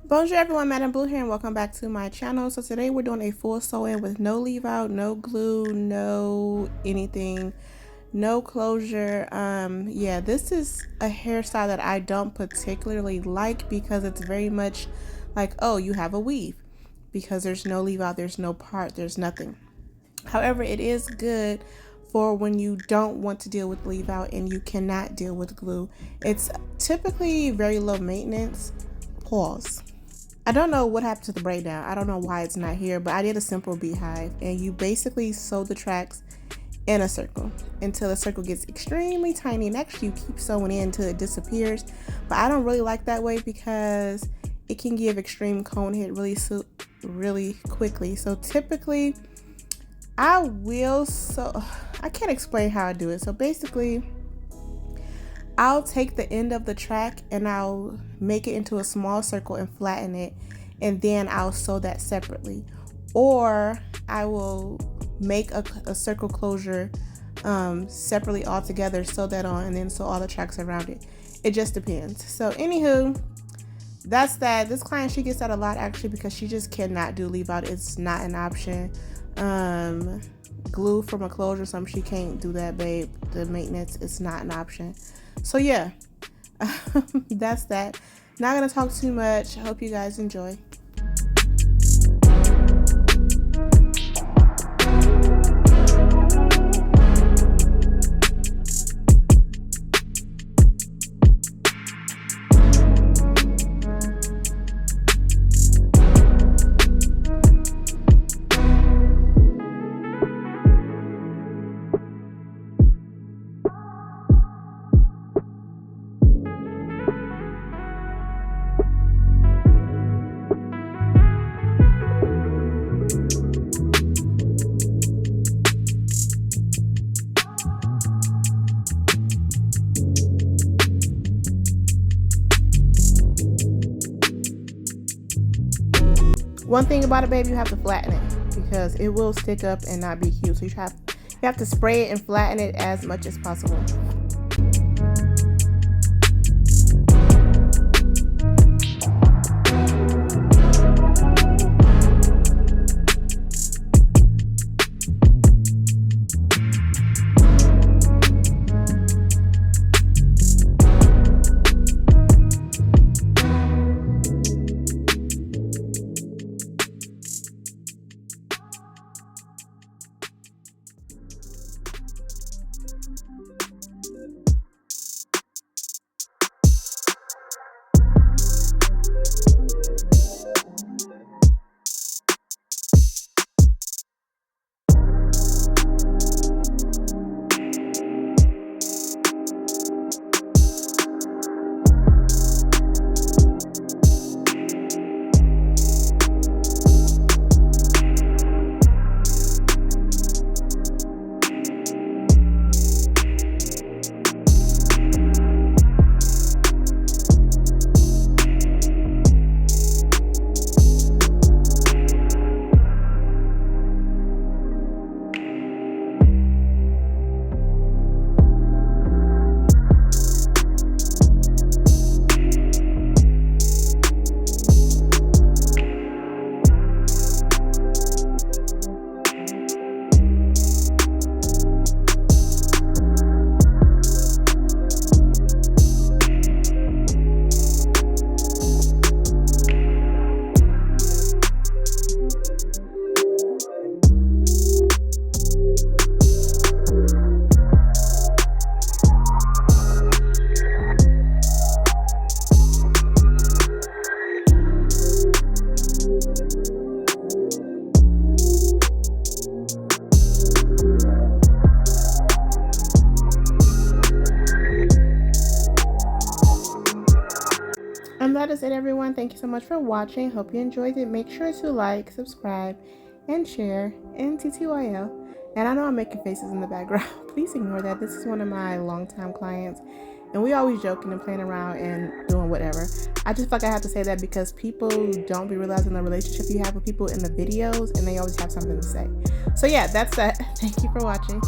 Bonjour everyone, Madam Blue here and welcome back to my channel. So today we're doing a full sew-in with no leave out, no glue, no anything, no closure. Yeah, this is a hairstyle that I don't particularly like because it's very much like, oh, you have a weave, because there's no leave out, there's no part, there's nothing. However, it is good for when you don't want to deal with leave out and you cannot deal with glue. It's typically very low maintenance. Pause. I don't know what happened to the braid down. I don't know why it's not here, but I did a simple beehive, and you basically sew the tracks in a circle until the circle gets extremely tiny. Next, you keep sewing in until it disappears, but I don't really like that way because it can give extreme cone hit really quickly. So typically I will sew. I can't explain how I do it. So basically I'll take the end of the track and I'll make it into a small circle and flatten it, and then I'll sew that separately. Or I will make a circle closure separately all together, sew that on, and then sew all the tracks around it. It just depends. So anywho, that's that. This client, she gets that a lot actually because she just cannot do leave out. It's not an option. Glue from a closure, something, she can't do that, babe. The maintenance is not an option. So yeah, that's that. Not gonna talk too much. I hope you guys enjoy. One thing about it, babe, you have to flatten it because it will stick up and not be cute. So you have to spray it and flatten it as much as possible. And that is it, everyone. Thank you so much for watching. Hope you enjoyed it. Make sure to like, subscribe, and share, and TTYL. And I know I'm making faces in the background. Please ignore that. This is one of my longtime clients, and we always joking and playing around and doing whatever. I just feel like I have to say that because people don't be realizing the relationship you have with people in the videos, and they always have something to say. So yeah, that's that. Thank you for watching.